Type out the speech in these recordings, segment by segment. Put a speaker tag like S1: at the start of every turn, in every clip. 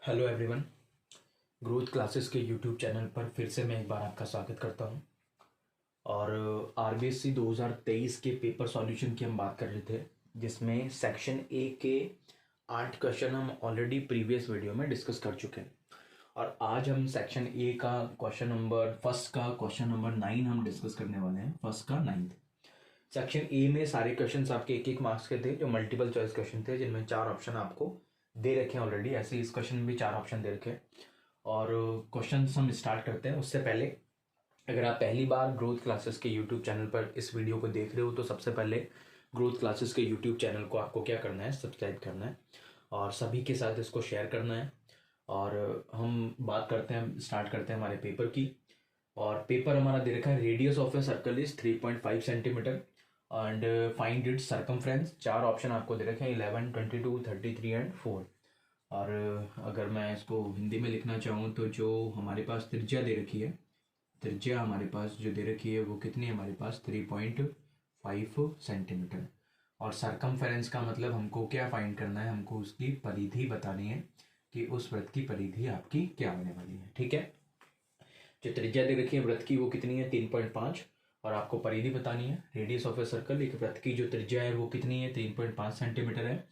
S1: Hello everyone. Growth classes के YouTube channel पर फिर से मैं एक बार आपका स्वागत करता हूं। और आरबीएससी 2023 के पेपर सॉल्यूशन की हम बात कर रहे थे, जिसमें सेक्शन ए के 8 क्वेश्चन हम ऑलरेडी प्रीवियस वीडियो में डिस्कस कर चुके हैं। और आज हम सेक्शन ए का क्वेश्चन नंबर 9 हम डिस्कस करने वाले हैं। फर्स्ट का 9th सेक्शन ए में सारे क्वेश्चन आपके एक मार्क्स के थे, जो मल्टीपल चॉइस क्वेश्चन थे, जिनमें 4 ऑप्शन आपको दे रखे हैं ऑलरेडी। ऐसे ही इस क्वेश्चन में भी 4 ऑप्शन दे रखे हैं। और क्वेश्चन हम स्टार्ट करते हैं। उससे पहले अगर आप पहली बार ग्रोथ क्लासेस के यूट्यूब चैनल पर इस वीडियो को देख रहे हो, तो सबसे पहले ग्रोथ क्लासेस के यूट्यूब चैनल को आपको क्या करना है, सब्सक्राइब करना है और सभी के साथ इसको शेयर करना है। और हम बात करते हैं, स्टार्ट करते हैं हमारे पेपर की। और पेपर हमारा दे रखा है, radius of a circle is 3.5 centimetre and find its circumference. 4 option आपको दे रखे हैं, 11, 22, 33 एंड 4। और अगर मैं इसको हिंदी में लिखना चाहूँ तो जो हमारे पास त्रिज्या दे रखी है, त्रिज्या हमारे पास जो दे रखी है वो कितनी है हमारे पास, 3.5 सेंटीमीटर। और सरकमफेरेंस का मतलब हमको क्या फाइंड करना है, हमको उसकी परिधि बतानी है कि उस वृत्त की परिधि आपकी क्या होने वाली है। ठीक है, जो त्रिज्या दे रखी है वृत्त की वो कितनी है, 3.5। और आपको परिधि बतानी है, रेडियस ऑफ ए सर्कल, एक वृत्त की जो त्रिज्या है वो कितनी है, 3.5 सेंटीमीटर है।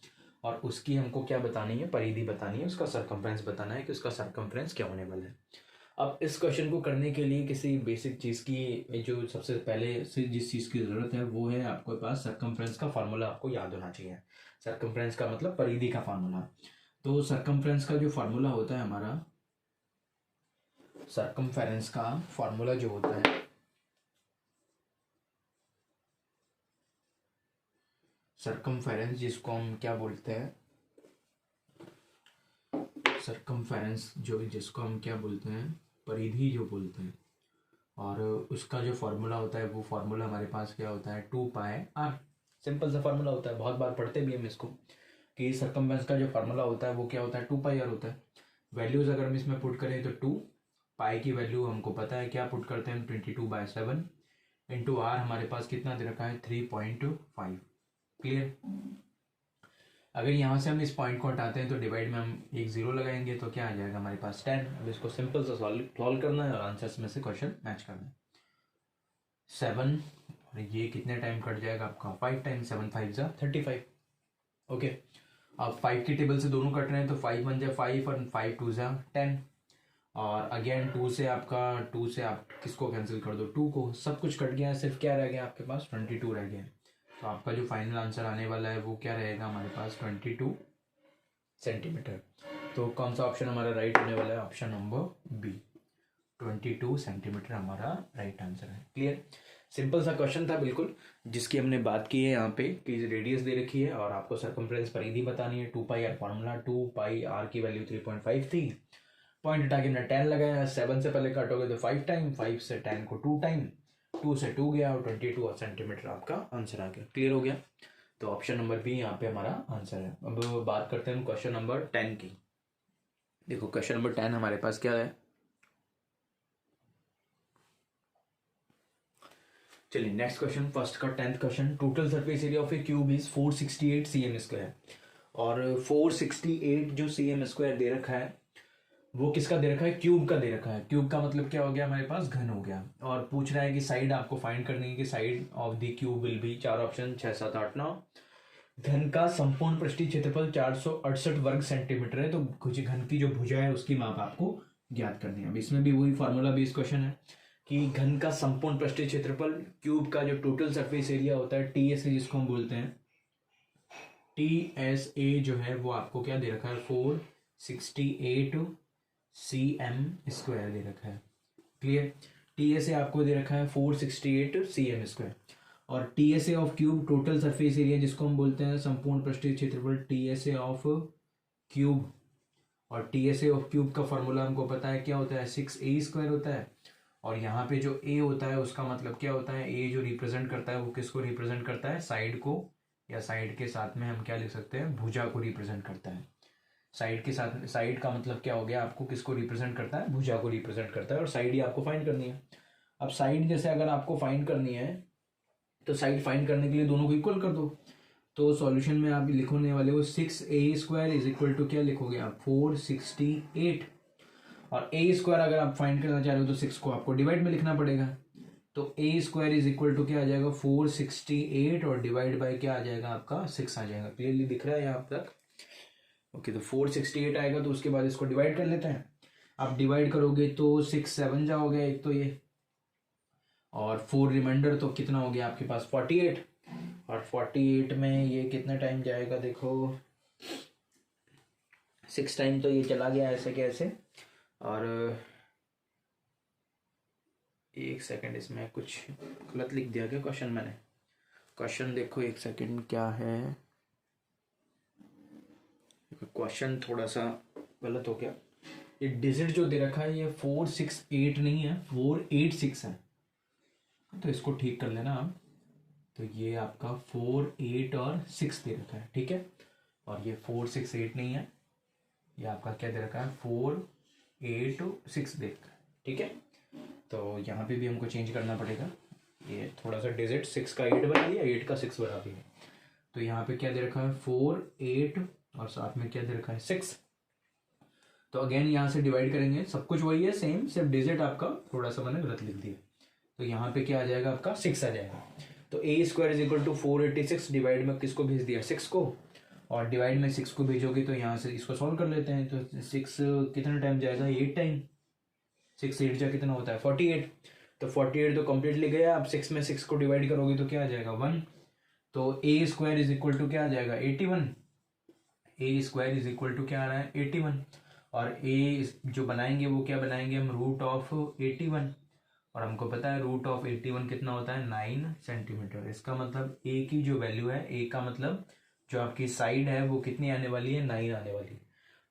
S1: और उसकी हमको क्या बतानी है, परिधि बतानी है, उसका सरकमफ्रेंस बताना है कि उसका सरकमफ्रेंस क्या होने वाला है। अब इस क्वेश्चन को करने के लिए किसी बेसिक चीज़ की, जो सबसे पहले से जिस चीज़ की ज़रूरत है वो है आपके पास सरकमफ्रेंस का फार्मूला आपको याद होना चाहिए। सरकमफ्रेंस का मतलब परिधि का फार्मूला। तो सरकमफ्रेंस का जो फार्मूला होता है हमारा, सरकमफेरेंस का फार्मूला जो होता है, सरकमफेरेंस जिसको हम क्या बोलते हैं, सरकमफेरेंस जो जिसको हम क्या बोलते हैं, परिधि जो बोलते हैं। और उसका जो फार्मूला होता है वो फार्मूला हमारे पास क्या होता है, 2πr। सिंपल सा फार्मूला होता है, बहुत बार पढ़ते भी हम इसको, कि सरकमफेरेंस का जो फार्मूला होता है वो क्या होता है, 2πr होता है। वैल्यूज अगर हम इसमें पुट करें तो 2 पाई की वैल्यू हमको पता है, क्या पुट करते हैं, 22/7 इंटू आर हमारे पास कितना दे रखा है, 3.5। क्लियर। अगर यहाँ से हम इस पॉइंट को हटाते हैं तो डिवाइड में हम एक 0 लगाएंगे तो क्या आ जाएगा हमारे पास, 10। अब इसको सिंपल सा सॉल्व करना है और आंसर्स में से क्वेश्चन मैच करना है। 7 और ये कितने टाइम कट जाएगा आपका, 5 टाइम, 7 5 जा 35। ओके, अब 5 की टेबल से दोनों कट रहे हैं तो 5 1 जा 5 और 5 2 जा 10। और अगेन 2 से आप किसको कैंसिल कर दो, 2 को। सब कुछ कट गया है, सिर्फ क्या रह गया आपके पास, 22 रह गया है। तो आपका जो फाइनल आंसर आने वाला है वो क्या रहेगा हमारे पास, 22 सेंटीमीटर। तो कौन सा ऑप्शन हमारा राइट होने वाला है, ऑप्शन नंबर बी, 22 सेंटीमीटर हमारा राइट आंसर है। क्लियर। सिंपल सा क्वेश्चन था बिल्कुल, जिसकी हमने बात की है यहाँ पे कि रेडियस दे रखी है और आपको सरकमफ्रेंस परिधि बतानी है। 2πr फॉर्मूला, 2πr की वैल्यू 3.5 थी, पॉइंट हटा के हमने 10 लगाया। 7 से पहले काटोगे तो 5 टाइम, 5 से 10 को 2 टाइम, 2 से 2 गया और 22 सेंटीमीटर आपका आंसर आ गया। क्लियर हो गया। तो ऑप्शन नंबर बी यहाँ पे हमारा आंसर है। अब बात करते हैं हम क्वेश्चन नंबर 10 की। देखो क्वेश्चन नंबर 10 हमारे पास क्या है, चलिए नेक्स्ट क्वेश्चन, फर्स्ट का 10th question. Total surface area of A cube is 468 cm square. और 468 जो cm स्क्वायर दे रखा है वो किसका दे रखा है, क्यूब का दे रखा है। क्यूब का मतलब क्या हो गया हमारे पास, घन हो गया। और पूछ रहा है कि साइड आपको फाइंड करनी है कि side of the cube will be, 4 option 6 7 8 9। घन का संपूर्ण पृष्ठीय क्षेत्रफल 468 वर्ग सेंटीमीटर है, तो कुछ घन की जो भुजा है उसकी माप आपको ज्ञात करनी है। अब इसमें भी वही फॉर्मूला बेस्ड क्वेश्चन है कि घन का संपूर्ण पृष्ठीय क्षेत्रफल, क्यूब का जो टोटल सरफेस एरिया होता है, TSA जिसको हम बोलते हैं, TSA जो है वो आपको क्या दे रखा है, 468 cm स्क्वायर दे रखा है। क्लियर। TSA आपको दे रखा है 468 cm स्क्वायर। और TSA of cube, total surface area जिसको हम बोलते हैं, संपूर्ण पृष्ठीय क्षेत्रफल, TSA ऑफ क्यूब। और TSA ऑफ क्यूब का फॉर्मूला हमको पता है क्या होता है, 6a स्क्वायर होता है। और यहाँ पे जो a होता है उसका मतलब क्या होता है, a जो रिप्रेजेंट करता है वो किसको रिप्रेजेंट करता है, साइड को, या साइड के साथ में हम क्या लिख सकते हैं, भुजा को रिप्रेजेंट करता है। साइड के साथ, साइड का मतलब क्या हो गया, आपको किसको रिप्रेजेंट करता है, भुजा को रिप्रेजेंट करता है। और साइड ही आपको फाइंड करनी है। अब साइड जैसे अगर आपको फाइंड करनी है तो साइड फाइंड करने के लिए दोनों को इक्वल कर दो। तो सॉल्यूशन में आप लिखने वाले हो 6a² इज इक्वल टू क्या लिखोगे आप 468, और a² अगर आप फाइंड करना चाह रहे हो तो 6 को आपको डिवाइड में लिखना पड़ेगा। तो a² इज इक्वल टू क्या आ जाएगा 468 और डिवाइड बाय क्या आ जाएगा आपका 6 आ जाएगा। क्लियरली दिख रहा है यहाँ तक? ओके, तो 468 आएगा, तो उसके बाद इसको डिवाइड कर लेते हैं। आप डिवाइड करोगे तो 6 7 जा हो गया एक तो ये, और 4 रिमाइंडर, तो कितना हो गया आपके पास 48, और 48 में ये कितना टाइम जाएगा देखो 6 टाइम तो ये चला गया ऐसे कैसे। और एक सेकंड, इसमें कुछ गलत लिख दिया क्या क्वेश्चन मैंने? क्वेश्चन देखो एक सेकंड क्या है, क्वेश्चन थोड़ा सा गलत हो गया। ये डिजिट जो दे रखा है ये 468 नहीं है 486 है, तो इसको ठीक कर लेना आप। तो ये आपका 4 8 और 6 दे रखा है, ठीक है, और ये 468 नहीं है, ये आपका क्या दे रखा है 4 8 6 दे रखा है, ठीक है। तो यहाँ पे भी हमको चेंज करना पड़ेगा, ये थोड़ा सा डिजिट 6 का 8 बना दिया, 8 का 6 बना दिया। तो यहाँ पे क्या दे रखा है 4 8 और साथ में क्या दे रखा है 6। तो अगेन यहाँ से डिवाइड करेंगे, सब कुछ वही है सेम, सिर्फ डिजिट आपका थोड़ा सा मैंने गलत लिख दिया। तो यहाँ पे क्या आ जाएगा आपका 6 आ जाएगा। तो a² is equal to 486, divide में किसको भेज दिया 6 को, और डिवाइड में 6 को भेजोगे तो यहाँ से इसको सॉल्व कर लेते हैं। तो 6 कितना टाइम जाएगा 8 टाइम, 6 8 जा कितना होता है 48, तो 48 तो कम्प्लीटली गया। आप 6 में 6 को डिवाइड करोगे तो क्या आ जाएगा 1। तो a² इज इक्वल टू क्या आ जाएगा 81, a² इज इक्वल टू क्या आ रहा है 81, और a जो बनाएंगे वो क्या बनाएंगे हम रूट ऑफ 81, और हमको पता है रूट ऑफ 81 कितना होता है 9 सेंटीमीटर। इसका मतलब a की जो वैल्यू है, a का मतलब जो आपकी साइड है वो कितनी आने वाली है 9 आने वाली है।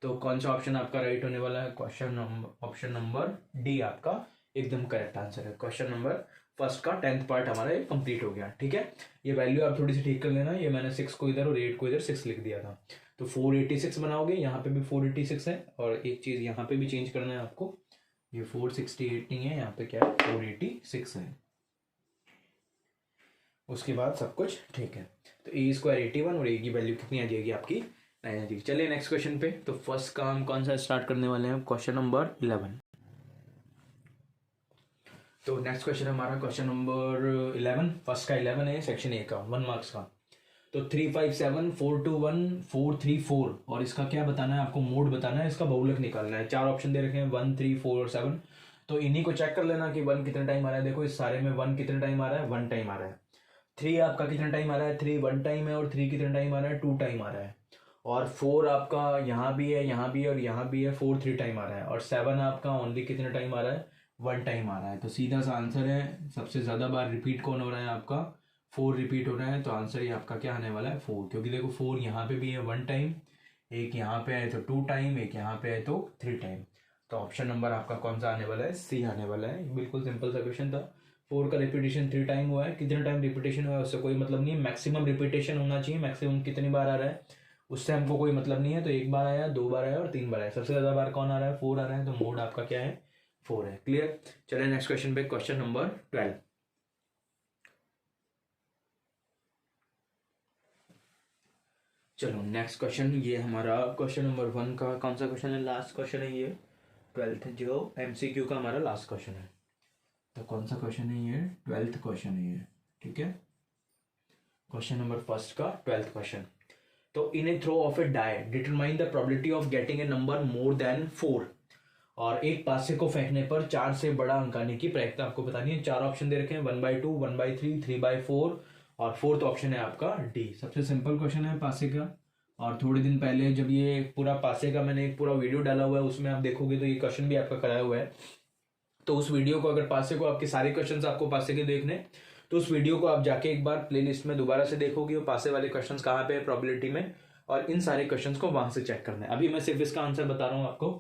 S1: तो कौन सा ऑप्शन आपका राइट होने वाला है? ऑप्शन नंबर डी आपका एकदम करेक्ट आंसर है। क्वेश्चन नंबर फर्स्ट का 10th पार्ट हमारा ये कंप्लीट हो गया, ठीक है। ये वैल्यू आप थोड़ी सी ठीक कर लेना, ये मैंने 6 को इधर और 8 को इधर 6 लिख दिया था। तो 486 बनाओगे, यहाँ पे भी 486 है, और एक चीज यहाँ पे भी चेंज करना है आपको, ये 468 नहीं है, यहाँ पे क्या है 486 है। उसके बाद सब कुछ ठीक है। तो a² 81 और a की वैल्यू कितनी आ जाएगी आपकी 9 आ जाएगी। चलिए नेक्स्ट क्वेश्चन पे। तो फर्स्ट काम कौन सा स्टार्ट करने वाले हैं? Question number 11। तो नेक्स्ट क्वेश्चन हमारा क्वेश्चन नंबर 11, फर्स्ट का 11 है, सेक्शन ए का 1 मार्क्स का। तो 357 421 434, और इसका क्या बताना है आपको? मोड बताना है, इसका बहुलक निकालना है। 4 ऑप्शन दे रखे हैं 1 3 4 और 7। तो इन्हीं को चेक कर लेना कि 1 कितना टाइम आ रहा है। देखो इस सारे में 1 कितना टाइम आ रहा है 1 टाइम आ रहा है। 3 आपका कितना टाइम आ रहा है 3 1 टाइम है, और 3 कितना टाइम आ रहा है 2 टाइम आ रहा है। और 4 आपका यहाँ भी है, यहाँ भी है और यहाँ भी है, 4 3 टाइम आ रहा है। और 7 आपका ओनली कितना टाइम आ रहा है 1 टाइम आ रहा है। तो सीधा सा आंसर है, सबसे ज्यादा बार रिपीट कौन हो रहा है आपका 4 रिपीट हो रहा है। तो आंसर ये आपका क्या आने वाला है 4, क्योंकि देखो 4 यहाँ पे भी है 1 टाइम, एक यहाँ पे है तो 2 टाइम, एक यहाँ पे है तो 3 टाइम। तो ऑप्शन नंबर आपका कौन सा आने वाला है? सी आने वाला है। बिल्कुल सिंपल सा क्वेश्चन था। 4 का रिपीटेशन 3 टाइम हुआ है, कितना टाइम रिपीटेशन हुआ है उससे कोई मतलब नहीं है, मैक्सिमम रिपीटेशन होना चाहिए। मैक्सिमम कितनी बार आ रहा है उससे हमको कोई मतलब नहीं है। तो 1 बार आया, 2 बार आया और 3 बार आया। सबसे ज्यादा बार कौन आ रहा है 4 आ रहा है, तो मोड आपका क्या है 4 है। क्लियर? चलिए नेक्स्ट क्वेश्चन पे, क्वेश्चन नंबर 12। चलो नेक्स्ट क्वेश्चन, ये हमारा क्वेश्चन नंबर 1 का कौन सा क्वेश्चन है? लास्ट क्वेश्चन है ये 12th जो MCQ का हमारा लास्ट क्वेश्चन है। तो कौन सा क्वेश्चन है ये? 12th क्वेश्चन है ये, ठीक है। क्वेश्चन नंबर फर्स्ट का 12th क्वेश्चन। तो in a throw of a die determine the probability of getting a number more than 4, और एक पासे को फेंकने पर 4 से बड़ा अंक आने की प्रयत्न आपको बतानी है। 4 ऑप्शन दे रखे हैं 1/2 1/3 3/4, और फोर्थ ऑप्शन है आपका डी। सबसे सिंपल क्वेश्चन है पासे का, और थोड़े दिन पहले जब ये पूरा पासे का मैंने एक पूरा वीडियो डाला हुआ है, उसमें आप देखोगे तो ये क्वेश्चन भी आपका कराया हुआ है। तो उस वीडियो को, अगर पासे को आपके सारे क्वेश्चंस आपको पासे के देखने, तो उस वीडियो को आप जाके एक बार प्लेलिस्ट में दोबारा से देखोगे, और पासे वाले क्वेश्चंस कहाँ पे है प्रोबेबिलिटी में, और इन सारे क्वेश्चंस को वहां से चेक करना है। अभी मैं सिर्फ इसका आंसर बता रहा हूँ आपको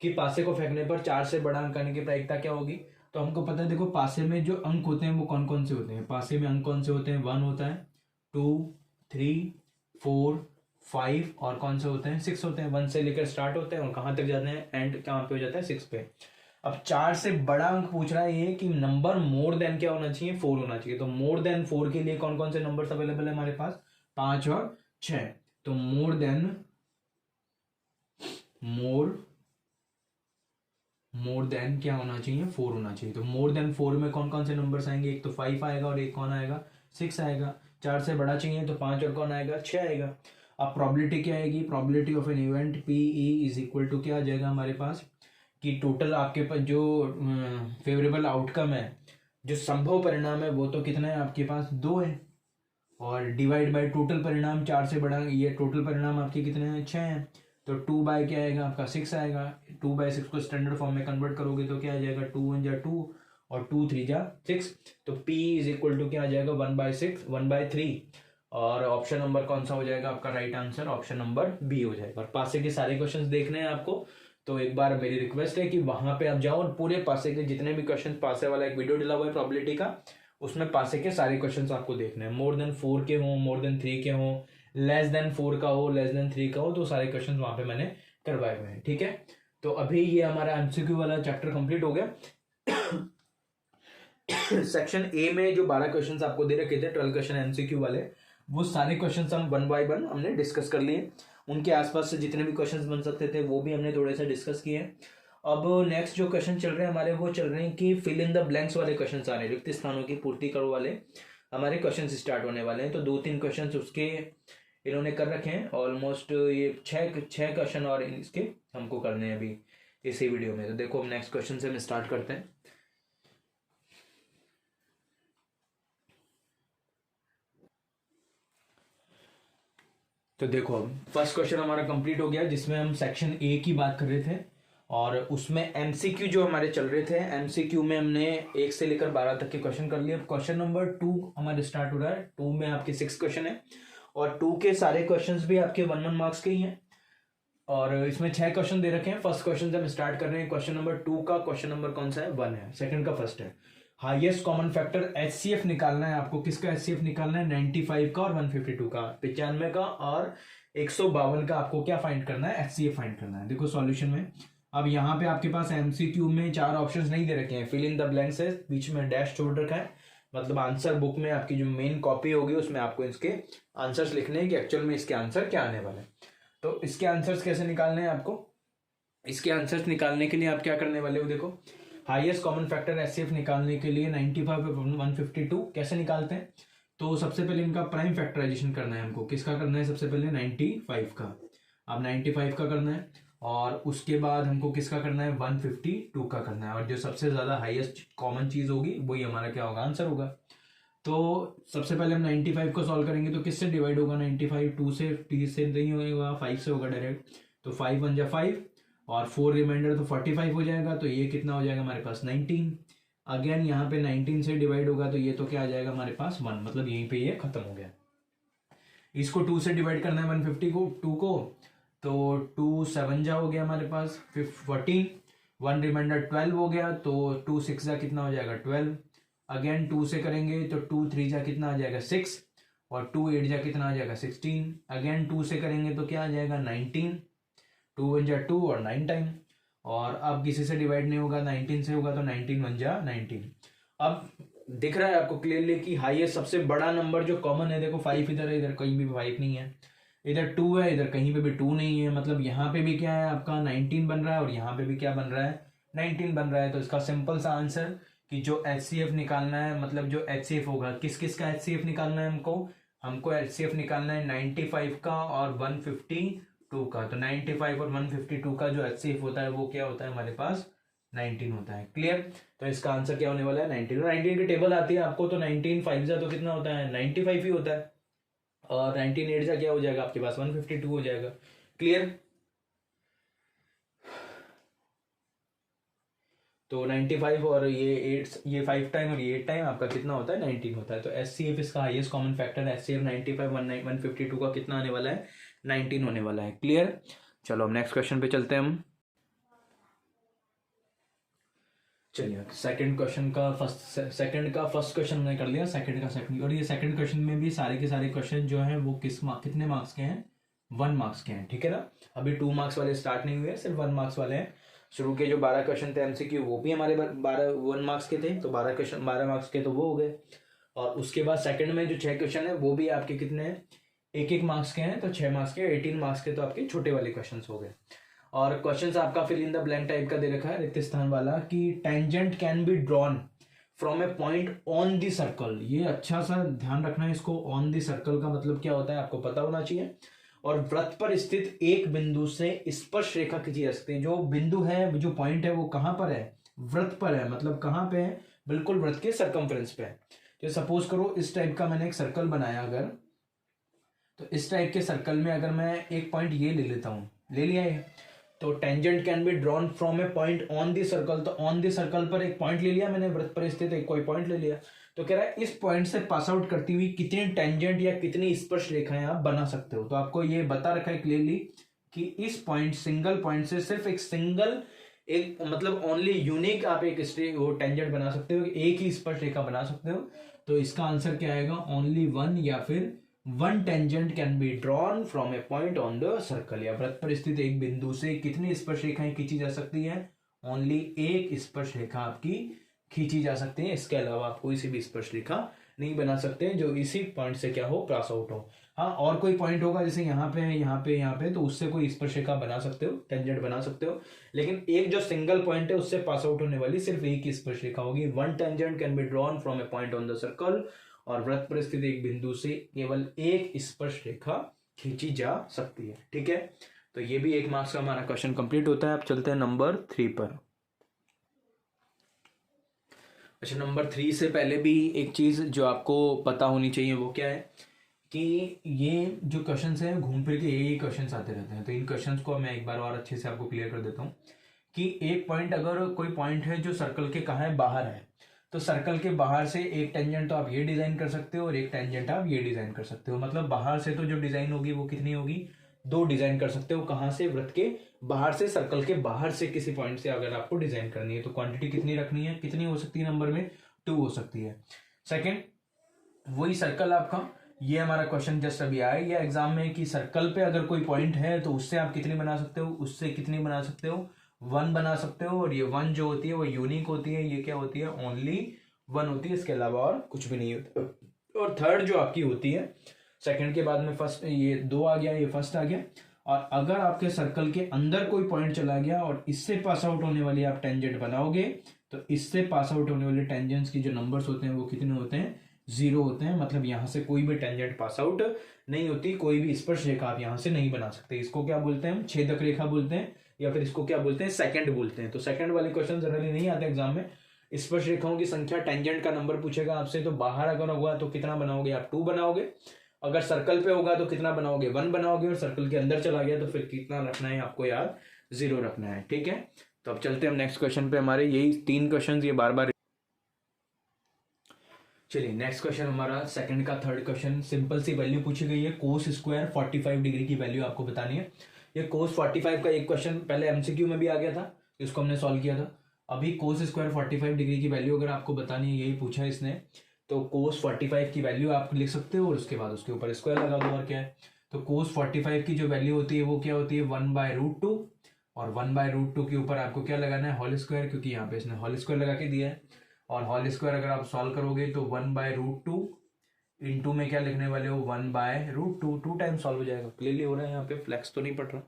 S1: कि पासे को फेंकने पर 4 से बड़ा अंक आने की प्रायिकता क्या होगी। तो हमको पता है, देखो पासे में जो अंक होते हैं वो कौन कौन से होते हैं। पासे में अंक कौन से होते हैं? 1 होता है, 2 3 4 5, और कौन से होते हैं 6 होते हैं। 1 से लेकर स्टार्ट होते हैं और कहाँ तक जाते हैं, एंड कहाँ पे हो जाता है 6 पे। अब 4 से बड़ा अंक पूछ रहा है ये कि नंबर मोर देन क्या होना चाहिए 4 होना चाहिए। तो मोर देन 4 के लिए कौन कौन से नंबर्स अवेलेबल है हमारे पास? 5 और 6, तो मोर देन क्या होना चाहिए, 4 होना चाहिए। तो मोर देन 4 में कौन कौन से नंबर्स आएंगे, एक तो 5 आएगा और एक कौन आएगा, 6 आएगा। 4 से बड़ा चाहिए तो 5 और कौन आएगा, 6 आएगा। अब प्रॉबिलिटी क्या आएगी, probability of an event PE is equal to क्या आ जाएगा हमारे पास, कि टोटल आपके पास जो फेवरेबल आउटकम है, जो संभव परिणाम है, वो तो कितना है आपके पास, 2 है, और डिवाइड बाय टोटल परिणाम 4 से बड़ा, ये टोटल परिणाम आपके कितने हैं, 6 हैं। तो 2 बाय क्या आएगा आपका, 6 आएगा। 2 बाय 6 को स्टैंडर्ड फॉर्म में कन्वर्ट करोगे तो क्या आ जाएगा, 2 1 जा 2 और 2 3 जा 6। तो P इज इक्वल टू क्या आ जाएगा, 1/6 1/3। और ऑप्शन नंबर कौन सा हो जाएगा आपका right answer, option number B हो जाएगा। और पासे के सारे क्वेश्चंस देखने हैं आपको, तो एक बार मेरी रिक्वेस्ट है कि वहां पे आप जाओ और पूरे पासे के जितने भी क्वेश्चन, पासे वाला एक वीडियो डला हुआ है प्रोबेबिलिटी का, उसमें पासे के सारे क्वेश्चंस आपको देखने हैं। मोर देन 4 के हों, मोर देन 3 के हों, लेस देन 4 का हो, लेस देन 3 का हो, तो सारे क्वेश्चंस वहां पे मैंने करवाए हुए हैं। ठीक है, तो अभी ये हमारा MCQ वाला चैप्टर कंप्लीट हो गया। सेक्शन ए में जो 12 क्वेश्चंस आपको दे रखे थे, 12 क्वेश्चन MCQ वाले, वो सारे क्वेश्चंस हम 1 बाय 1 हमने डिस्कस कर लिए। उनके आसपास से जितने भी क्वेश्चंस बन सकते थे वो भी हमने थोड़े से डिस्कस किए। अब नेक्स्ट जो क्वेश्चन चल रहे हैं हमारे, वो चल रहे हैं कि फिल इन द ब्लैंक्स वाले क्वेश्चन आ रहे हैं, रिक्त स्थानों की पूर्ति करो वाले हमारे क्वेश्चन स्टार्ट होने वाले हैं। तो 2-3 क्वेश्चन उसके इन्होंने कर रखे हैं ऑलमोस्ट, ये 6 क्वेश्चन और इसके हमको करने हैं अभी इसी वीडियो में। तो देखो हम नेक्स्ट क्वेश्चन से हम स्टार्ट करते हैं। तो देखो फर्स्ट क्वेश्चन हमारा कंप्लीट हो गया, जिसमें हम सेक्शन ए की बात कर रहे थे, और उसमें MCQ जो हमारे चल रहे थे, MCQ में हमने 1 से लेकर 12 तक के क्वेश्चन कर लिए। क्वेश्चन नंबर 2 हमारे स्टार्ट हो रहा है। 2 में आपके 6 क्वेश्चन है, और 2 के सारे क्वेश्चंस भी आपके 1-1 मार्क्स के ही हैं, और इसमें 6 क्वेश्चन दे रखे हैं। फर्स्ट क्वेश्चन से हम स्टार्ट कर रहे हैं। क्वेश्चन नंबर 2 का क्वेश्चन नंबर कौन सा है, 1 है। सेकंड का फर्स्ट है, हाईएस्ट कॉमन फैक्टर HCF निकालना है आपको। किसका HCF निकालना है, 95 का और 152 का, 95 का और 152 का आपको क्या फाइंड करना है, HCF फाइंड करना है। देखो सॉल्यूशन में, अब यहाँ पे आपके पास MCQ में 4 ऑप्शंस नहीं दे रखे हैं, फिल इन द ब्लैंक्स है, बीच में डैश छोड़ रखा है, मतलब आंसर बुक में आपकी जो मेन कॉपी होगी उसमें आपको इसके आंसर्स लिखने हैं कि एक्चुअल में इसके आंसर क्या आने वाले हैं। तो इसके आंसर्स कैसे निकालने हैं आपको, इसके आंसर्स निकालने के लिए आप क्या करने वाले हो, देखो हाईएस्ट कॉमन फैक्टर HCF निकालने के लिए 95 और 152 कैसे निकालते हैं। तो सबसे पहले इनका प्राइम फैक्टराइजेशन करना है हमको। किसका करना है, सबसे पहले 95 का। अब 95 का करना है, और उसके बाद हमको किसका करना है, 152 का करना है, और जो सबसे ज्यादा हाईएस्ट कॉमन चीज होगी वही हमारा क्या होगा, आंसर होगा। तो सबसे पहले हम 95 को सॉल्व करेंगे, तो किससे डिवाइड होगा 95, 2 से, 3 से नहीं होगा, 5 से होगा डायरेक्ट। तो 5 1 जा 5 और 4 रिमाइंडर, तो 45 हो जाएगा। तो ये कितना हो जाएगा हमारे पास, 19। अगेन यहाँ पे 19 से डिवाइड होगा, तो ये तो क्या आ जाएगा हमारे पास, 1, मतलब यहीं पे ये खत्म हो गया। इसको 2 से डिवाइड करना है 150 को, 2 को, तो 2 7 जा हो गया हमारे पास 14, 1 रिमाइंडर 12 हो गया। तो 2 6 जा कितना हो जाएगा, 12। अगेन 2 से करेंगे तो 2 3 जा कितना आ जाएगा, 6, और 2 8 जा कितना आ जाएगा, 16। अगेन 2 से करेंगे तो क्या आ जाएगा, 19। 2 1 जा 2 और 9 टाइम, और अब किसी से डिवाइड नहीं होगा, 19 से होगा, तो 19 1 जा 19। अब दिख रहा है आपको क्लियरली कि हाईएस्ट सबसे बड़ा नंबर जो कॉमन है, देखो 5 इधर है, इधर कहीं भी 5 नहीं है, इधर 2 है, इधर कहीं पे भी 2 नहीं है, मतलब यहाँ पे भी क्या है आपका 19 बन रहा है, और यहाँ पे भी क्या बन रहा है, 19 बन रहा है। तो इसका सिंपल सा आंसर कि जो HCF निकालना है, मतलब जो HCF होगा, किस किस का HCF निकालना है हमको HCF निकालना है 95 का और 152 का। तो 95 और 152 का जो HCF होता है वो क्या होता है हमारे पास, 19 होता है। क्लियर, तो इसका आंसर क्या होने वाला है, 19। 19 की टेबल आती है आपको, तो 19 5 जा तो कितना होता है, 95 ही होता है, और 19 8 जा क्या हो जाएगा आपके पास, 152 हो जाएगा। क्लियर, तो 95 और ये 8, ये 5 टाइम और ये 8 टाइम आपका कितना होता है, 19 होता है। तो HCF इसका हाईएस्ट कॉमन फैक्टर HCF 95 152 का कितना आने वाला है, 19 होने वाला है। क्लियर, चलो हम नेक्स्ट क्वेश्चन पे चलते हैं हम। चलिए सेकंड का फर्स्ट क्वेश्चन हमने कर लिया, सेकंड का सेकंड, और ये सेकंड क्वेश्चन में भी सारे के सारे क्वेश्चन जो हैं वो कितने मार्क्स के हैं, 1 मार्क्स के हैं। ठीक है ना, अभी 2 मार्क्स वाले स्टार्ट नहीं हुए, सिर्फ 1 मार्क्स वाले हैं। शुरू के जो 12 क्वेश्चन थे MCQ वो भी हमारे 1 मार्क्स के थे, तो 12 मार्क्स के तो वो हो गए। और उसके बाद सेकंड में जो 6 क्वेश्चन है वो भी आपके कितने हैं, एक एक मार्क्स के हैं तो 6 मार्क्स के, 18 मार्क्स के तो आपके छोटे वाले क्वेश्चंस हो गए। और क्वेश्चंस आपका fill in the blank type का दे रखा है रिक्त स्थान वाला कि tangent can be drawn from a point on the circle. ये अच्छा सा ध्यान रखना है इसको, ऑन द सर्कल का मतलब क्या होता है आपको पता होना चाहिए। और वृत्त पर स्थित एक बिंदु से स्पर्श रेखा खींची जा सकती है। जो बिंदु है, जो पॉइंट है, वो कहां पर है? वृत्त पर है। मतलब कहां पे है? बिल्कुल वृत्त के सर्कमफ्रेंस पे है। तो सपोज करो इस टाइप का मैंने एक सर्कल बनाया अगर, तो इस टाइप के सर्कल में अगर मैं एक पॉइंट ये ले लेता हूं, ले लिया है, तो tangent can be drawn from a point on the circle. तो ऑन द सर्कल पर एक पॉइंट ले लिया मैंने, वृत्त पर स्थित एक कोई पॉइंट ले लिया। तो कह रहा है इस पॉइंट से पास आउट करती हुई कितनी टेंजेंट या कितनी स्पर्श रेखाएं आप बना सकते हो। तो आपको ये बता रखा है क्लियरली कि इस पॉइंट, सिंगल पॉइंट से सिर्फ एक सिंगल, एक मतलब ओनली यूनिक आप एक वो टेंजेंट बना सकते हो, एक ही स्पर्श रेखा बना सकते हो। तो इसका आंसर क्या आएगा? ओनली वन, या फिर one tangent can be drawn from a point on the circle. या वृत्त पर स्थित एक बिंदु से कितनी स्पर्श रेखाएं खींची जा सकती है? ओनली एक स्पर्श रेखा आपकी खींची जा सकती है। इसके अलावा आप कोई सी भी स्पर्श रेखा नहीं बना सकते जो इसी पॉइंट से क्या हो, पास आउट हो। हाँ, और कोई पॉइंट होगा जैसे यहाँ पे है, यहाँ पे, यहाँ पे, तो उससे कोई स्पर्श रेखा बना सकते हो, टेंजेंट बना सकते हो। लेकिन एक जो सिंगल पॉइंट है उससे पास आउट होने वाली सिर्फ एक ही स्पर्श रेखा होगी। One tangent can be drawn from a point on the circle. और वृत्त पर स्थित एक बिंदु से केवल एक स्पर्श रेखा खींची जा सकती है। ठीक है, तो ये भी एक मार्क्स का हमारा क्वेश्चन कंप्लीट होता है। अब चलते हैं नंबर 3 पर। अच्छा, नंबर 3 से पहले भी एक चीज जो आपको पता होनी चाहिए वो क्या है कि ये जो क्वेश्चंस हैं घूम फिर के यही क्वेश्चंस आते रहते हैं। तो इन क्वेश्चंस को मैं एक बार और अच्छे से आपको क्लियर कर देता हूँ कि एक पॉइंट, अगर कोई पॉइंट है जो सर्कल के कहाँ है, बाहर है, तो सर्कल के बाहर से एक टेंजेंट तो आप ये डिजाइन कर सकते हो और एक टेंजेंट आप ये डिजाइन कर सकते हो। मतलब बाहर से तो जो डिजाइन होगी वो कितनी होगी? 2 डिजाइन कर सकते हो। कहां से? वृत्त के बाहर से, सर्कल के बाहर से किसी पॉइंट से अगर आपको डिजाइन करनी है तो क्वांटिटी कितनी रखनी है? कितनी हो सकती है नंबर में? 2 हो सकती है। सेकेंड, वही सर्कल आपका, ये हमारा क्वेश्चन जस्ट अभी आया ये एग्जाम में कि सर्कल पे अगर कोई पॉइंट है तो उससे आप कितनी बना सकते हो? उससे कितनी बना सकते हो? 1 बना सकते हो। और ये 1 जो होती है वो यूनिक होती है। ये क्या होती है? ओनली 1 होती है, इसके अलावा और कुछ भी नहीं होता। और थर्ड जो आपकी होती है, सेकंड के बाद में फर्स्ट, ये 2 आ गया, ये फर्स्ट आ गया। और अगर आपके सर्कल के अंदर कोई पॉइंट चला गया और इससे पास आउट होने वाली आप टेंजेंट बनाओगे, तो इससे पास आउट होने वाले टेंजेंट्स की जो नंबर्स होते हैं वो कितने होते हैं? 0 होते हैं। मतलब यहां से कोई भी टेंजेंट पास आउट नहीं होती, कोई भी स्पर्श रेखा आप यहां से नहीं बना सकते। इसको क्या बोलते हैं? हम छेदक रेखा बोलते हैं, या फिर इसको क्या बोलते हैं? सेकंड बोलते हैं। तो सेकंड वाले क्वेश्चन जनरली नहीं आते एग्जाम में। स्पर्श रेखाओं की संख्या, टेंजेंट का नंबर पूछेगा आपसे, तो बाहर अगर होगा तो कितना बनाओगे आप? 2 बनाओगे। अगर सर्कल पे होगा तो कितना बनाओगे? 1 बनाओगे। और सर्कल के अंदर चला गया तो फिर कितना रखना है आपको याद? 0 रखना है। ठीक है, तो अब चलते हैं हम नेक्स्ट क्वेश्चन पे। हमारे यही 3 क्वेश्चन ये बार बार, चलिए नेक्स्ट क्वेश्चन हमारा सेकंड का थर्ड क्वेश्चन। सिंपल सी वैल्यू पूछी गई है, कोस स्क्वायर 45 डिग्री की वैल्यू आपको बतानी है। ये कोस 45 का एक क्वेश्चन पहले एमसीक्यू में भी आ गया था, इसको हमने सॉल्व किया था। अभी कोस स्क्वायर 45 डिग्री की वैल्यू अगर आपको बतानी है, यही पूछा है इसने, तो कोस 45 की वैल्यू आप लिख सकते हो और उसके बाद उसके ऊपर स्क्वायर लगा दो, और क्या है। तो कोस 45 की जो वैल्यू होती है वो क्या होती है? 1/√2। और 1/√2 के ऊपर आपको क्या लगाना है? होल स्क्वायर, क्योंकि यहाँ पे इसने होल स्क्वायर लगा के दिया है। और होल स्क्वायर अगर आप सॉल्व करोगे तो 1/√2 इंटू में क्या लिखने वाले हो? 1/√2। 2 टाइम सॉल्व हो जाएगा। क्लियरली हो रहा है, यहाँ पे फ्लैक्स तो नहीं पड़ रहा।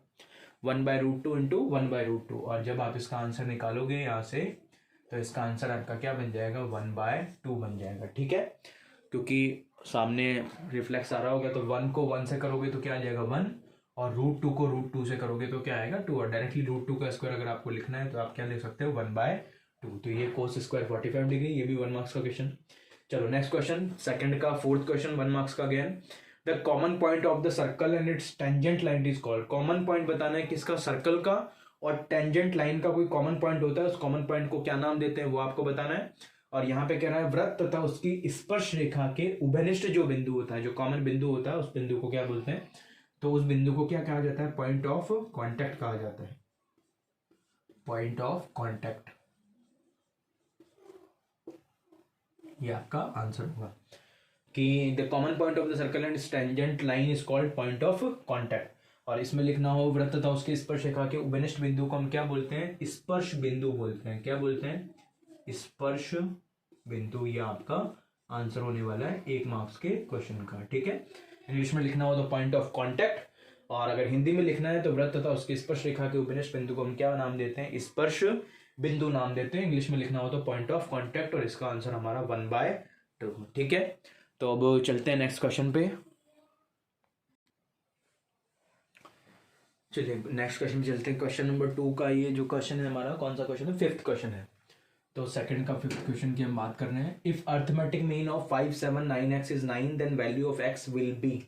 S1: 1/√2 इंटू 1/√2। और जब आप इसका आंसर निकालोगे यहाँ से, तो इसका आंसर आपका क्या बन जाएगा? 1/2 बन जाएगा। ठीक है, क्योंकि सामने रिफ्लेक्स आ रहा होगा, तो 1 को 1 से करोगे तो क्या आ जाएगा? 1। और √2 को √2 से करोगे तो क्या आएगा? 2। और डायरेक्टली √2 का स्क्वायर अगर आपको लिखना है तो आप क्या लिख सकते हो? 1/2। तो ये कोस स्क्वायर 45 डिग्री, ये भी 1 मार्क्स का क्वेश्चन। चलो नेक्स्ट क्वेश्चन, सेकंड का फोर्थ क्वेश्चन, 1 मार्क्स का again. The common point of the circle and it's tangent line is called. Common point बताना है किसका? सर्कल का। और टेंजेंट लाइन का कोई कॉमन पॉइंट होता है, उस कॉमन पॉइंट को क्या नाम देते हैं वो आपको बताना है। और यहाँ पे कह रहा है वृत्त तथा उसकी स्पर्श रेखा के उभयनिष्ठ जो बिंदु होता है, जो कॉमन बिंदु होता है, उस बिंदु को क्या बोलते हैं? तो उस बिंदु को क्या कहा जाता है? पॉइंट ऑफ कॉन्टैक्ट कहा जाता है। पॉइंट ऑफ कॉन्टैक्ट, ये आपका आंसर होगा कि the common point of the circle and tangent line is called point of contact. और इसमें लिखना हो वृत्त तथा उसके स्पर्श रेखा के उभयनिष्ठ बिंदु को हम क्या बोलते हैं? स्पर्श बिंदु बोलते हैं। क्या बोलते हैं? स्पर्श बिंदु। ये आपका आंसर होने वाला है 1 मार्क्स के क्वेश्चन का। ठीक है, इंग्लिश में लिखना हो तो पॉइंट ऑफ कॉन्टैक्ट, और अगर हिंदी में लिखना है तो वृत्त तथा उसकी स्पर्श रेखा के उपनिष्ठ बिंदु को हम क्या नाम देते हैं, स्पर्श बिंदु नाम देते हैं। इंग्लिश में लिखना हो तो पॉइंट ऑफ कॉन्टैक्ट, और इसका आंसर हमारा 1/2। ठीक है, तो अब चलते हैं नेक्स्ट क्वेश्चन पे। चलिए नेक्स्ट क्वेश्चन पे चलते हैं। क्वेश्चन नंबर 2 का ये जो क्वेश्चन है हमारा, कौन सा क्वेश्चन है, 5th क्वेश्चन है। तो सेकंड का 5th क्वेश्चन की हम बात कर रहे हैं। If arithmetic mean of 5 7 9 x is 9 then value of x will be.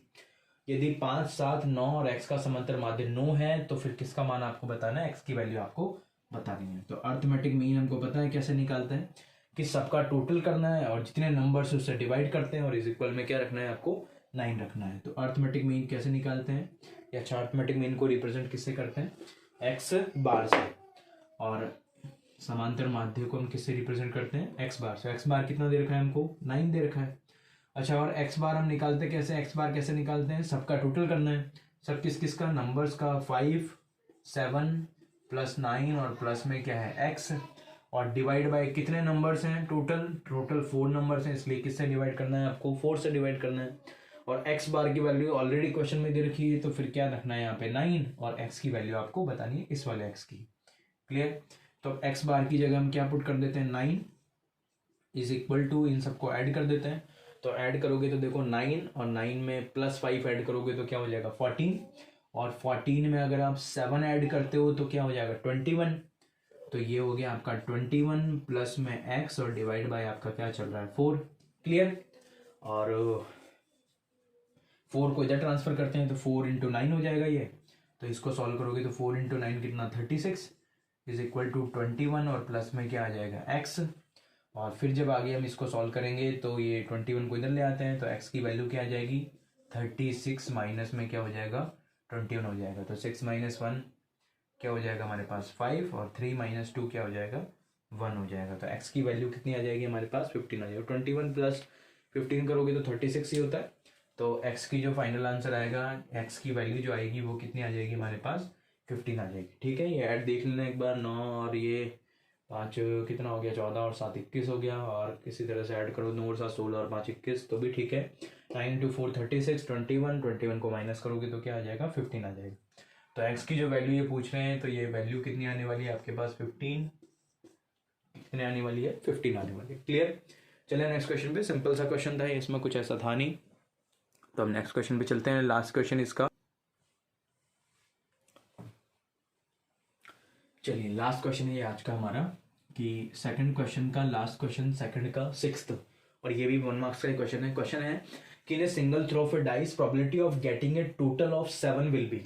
S1: यदि 5 7 9 और x का समांतर माध्य 9 है तो फिर किसका मान आपको बताना है, x की वैल्यू आपको बतानी है। तो अर्थमेटिक मीन हमको पता है कैसे निकालते हैं, कि सबका टोटल करना है और जितने नंबर से उससे डिवाइड करते हैं और इज इक्वल में क्या रखना है, आपको 9 रखना है। तो अर्थमेटिक मीन कैसे निकालते हैं, या अर्थमेटिक मीन को रिप्रेजेंट किससे करते हैं, x बार से, और समांतर माध्य को हम किससे रिप्रेजेंट करते हैं, x बार से। x बार कितना दे रखा है हमको, 9 दे रखा है। अच्छा, और x बार हम निकालते कैसे, x बार कैसे निकालते हैं, सबका टोटल करना है, सब किस किस का, नंबर्स का, 5 7 प्लस 9 और प्लस में क्या है x, और डिवाइड बाय कितने नंबर्स हैं, टोटल 4 नंबर्स हैं, इसलिए किससे डिवाइड करना है, आपको 4 से डिवाइड करना है। और x बार की वैल्यू ऑलरेडी क्वेश्चन में दे रखी है, तो फिर क्या रखना है यहाँ पे 9, और x की वैल्यू आपको बतानी है इस वाले x की। क्लियर, तो x बार की जगह हम क्या पुट कर देते हैं, 9 इज इक्वल टू, इन सबको ऐड कर देते हैं। तो ऐड करोगे तो देखो 9 और 9 में प्लस 5 ऐड करोगे तो क्या हो जाएगा 14, और 14 में अगर आप 7 ऐड करते हो तो क्या हो जाएगा 21। तो ये हो गया आपका 21 प्लस में x और डिवाइड बाय आपका क्या चल रहा है 4। क्लियर, और 4 को इधर ट्रांसफर करते हैं तो 4 इंटू 9 हो जाएगा ये। तो इसको सॉल्व करोगे तो 4 इंटू 9 कितना 36 इज इक्वल टू 21, और प्लस में क्या आ जाएगा x। और फिर जब आगे हम इसको सॉल्व करेंगे तो ये 21 को इधर ले आते हैं तो x की वैल्यू क्या आ जाएगी 36, माइनस में क्या हो जाएगा 21 हो जाएगा। तो 6 माइनस 1 क्या हो जाएगा हमारे पास 5, और 3 माइनस 2 क्या हो जाएगा 1 हो जाएगा। तो x की वैल्यू कितनी आ जाएगी हमारे पास 15 आ जाएगा। 21 प्लस 15 करोगे तो 36 ही होता है। तो x की जो फाइनल आंसर आएगा, x की वैल्यू जो आएगी वो कितनी आ जाएगी हमारे पास 15 आ जाएगी। ठीक है, ये ऐड देख लेना एक बार, 9 और ये 5 कितना हो गया 14 और 7 21 हो गया, और किसी तरह से ऐड करो 9 और 7 16 और 5 21 तो भी ठीक है। 9 इंटू 4 36, 21 को माइनस करोगे तो क्या आ जाएगा 15 आ जाएगा। तो x की जो वैल्यू ये पूछ रहे हैं तो ये वैल्यू कितनी आने वाली है आपके पास 15, कितनी आने वाली है 15 आने वाली है। क्लियर, चलिए नेक्स्ट क्वेश्चन पे, सिंपल सा क्वेश्चन था, इसमें कुछ ऐसा था नहीं। तो हम नेक्स्ट क्वेश्चन पे चलते हैं, लास्ट क्वेश्चन इसका। चलिए लास्ट क्वेश्चन है ये आज का हमारा, कि सेकंड क्वेश्चन का लास्ट क्वेश्चन, सेकंड का 6th, और ये भी 1 मार्क्स का क्वेश्चन है। क्वेश्चन है कि in a single throw of a dice probability of getting a total of 7 will be.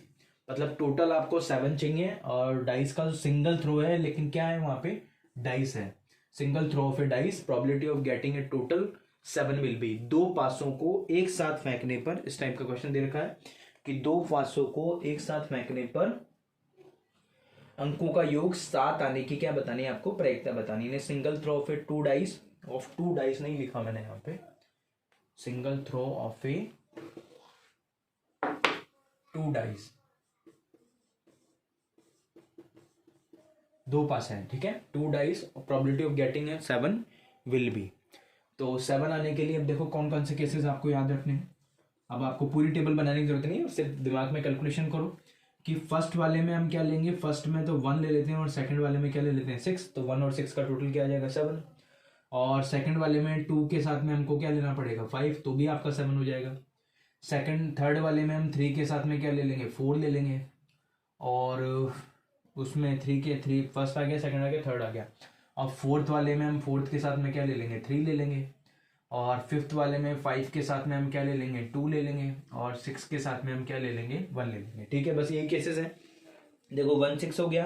S1: मतलब टोटल आपको 7 चाहिए, और डाइस का जो सिंगल थ्रो है, लेकिन क्या है वहां पे डाइस है, single throw of a dice probability of getting a total 7 will be. 2 पासों को एक साथ फेंकने पर, इस टाइप का क्वेश्चन दे रखा है कि 2 पासों को एक साथ फेंकने पर अंकों का योग 7 आने की क्या बतानी है आपको, प्रायिकता बतानी है। Single throw of a 2 dice, of 2 dice नहीं लिखा मैंने यहाँ पे, single throw of a 2 dice, 2 पास है, ठीक है, 2 डाइस, प्रोबेबिलिटी ऑफ गेटिंग है 7 विल बी। तो 7 आने के लिए अब देखो कौन कौन से केसेस आपको याद रखने हैं। अब आपको पूरी टेबल बनाने की जरूरत नहीं है, सिर्फ दिमाग में कैलकुलेशन करो कि फर्स्ट वाले में हम क्या लेंगे, फर्स्ट में तो 1 ले लेते हैं, और सेकंड वाले में क्या ले लेते हैं 6, तो 1 और 6 का टोटल क्या आ जाएगा 7, और सेकंड वाले में 2 के साथ में हमको क्या लेना पड़ेगा 5, तो भी आपका 7 हो जाएगा। थर्ड वाले में हम 3 के साथ में क्या ले लेंगे 4 ले लेंगे, और उसमें 3 फर्स्ट आ गया, सेकंड आ गया, थर्ड आ गया। अब फोर्थ वाले में हम 4th के साथ में क्या ले लेंगे 3 ले लेंगे, और 5th वाले में 5 के साथ में हम क्या ले लेंगे 2 ले लेंगे, और 6 के साथ में हम क्या ले लेंगे 1 ले लेंगे। ठीक है, बस यही केसेस हैं। देखो 1 6 हो गया,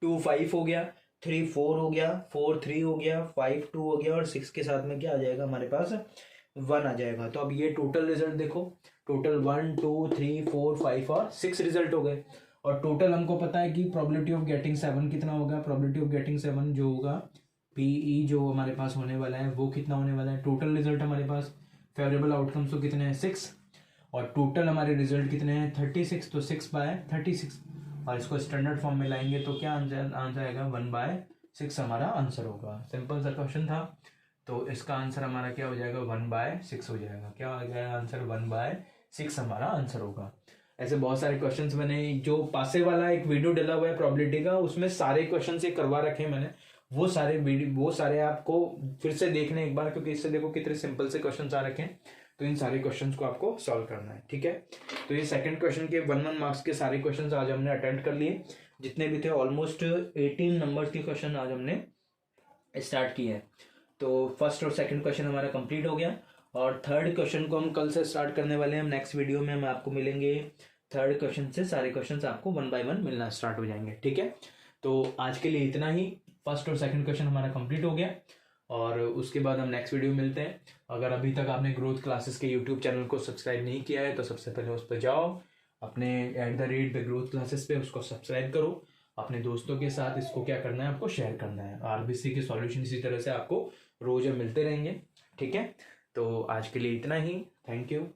S1: 2 5 हो गया, 3 4 हो गया, 4 3 हो गया, 5 2 हो गया, और 6 के साथ में क्या आ जाएगा हमारे पास 1 आ जाएगा। तो अब ये टोटल रिजल्ट देखो, टोटल 1 2 3 4 5 और 6 रिजल्ट हो गए, और टोटल हमको पता है कि प्रोबेबिलिटी ऑफ गेटिंग 7 कितना होगा, प्रोबेबिलिटी ऑफ गेटिंग 7 जो होगा पीई जो हमारे पास होने वाला है वो कितना होने वाला है। टोटल रिजल्ट हमारे पास फेवरेबल आउटकम्स तो कितने हैं 6, और टोटल हमारे रिजल्ट कितने हैं 36, तो 6/36, और इसको स्टैंडर्ड फॉर्म में लाएंगे तो क्या आंसर आएगा 1/6 हमारा आंसर होगा। सिंपल सा क्वेश्चन था, तो इसका आंसर हमारा क्या हो जाएगा 1/6 हो जाएगा। क्या आ गया आंसर 1/6 6 हमारा आंसर होगा। ऐसे बहुत सारे क्वेश्चंस मैंने जो पासे वाला एक वीडियो डला हुआ है प्रोबेबिलिटी का, उसमें सारे क्वेश्चन ये करवा रखे हैं मैंने। वो सारे आपको फिर से देखने एक बार, क्योंकि इससे देखो कितने सिंपल से क्वेश्चंस आ रखे हैं। तो इन सारे क्वेश्चंस को आपको सॉल्व करना है, ठीक है। तो ये सेकंड क्वेश्चन के 1 मार्क्स के सारे क्वेश्चंस आज हमने अटेम्प्ट कर लिए, जितने भी थे। ऑलमोस्ट 18 नंबर्स के क्वेश्चन आज हमने स्टार्ट किए हैं। तो फर्स्ट और सेकंड क्वेश्चन हमारा कंप्लीट हो गया, और थर्ड क्वेश्चन को हम कल से स्टार्ट करने वाले हैं। हम नेक्स्ट वीडियो में हम आपको मिलेंगे थर्ड क्वेश्चन से, सारे क्वेश्चन आपको 1 बाय 1 मिलना स्टार्ट हो जाएंगे, ठीक है। तो आज के लिए इतना ही। फर्स्ट और सेकंड क्वेश्चन हमारा कंप्लीट हो गया, और उसके बाद हम नेक्स्ट वीडियो में मिलते हैं। अगर अभी तक आपने ग्रोथ क्लासेस के यूट्यूब चैनल को सब्सक्राइब नहीं किया है तो सबसे पहले उस पर जाओ, अपने @ग्रोथ क्लासेस पे उसको सब्सक्राइब करो। अपने दोस्तों के साथ इसको क्या करना है, आपको शेयर करना है। आरबीसी के सॉल्यूशन इसी तरह से आपको रोज मिलते रहेंगे, ठीक है। तो आज के लिए इतना ही। Thank you.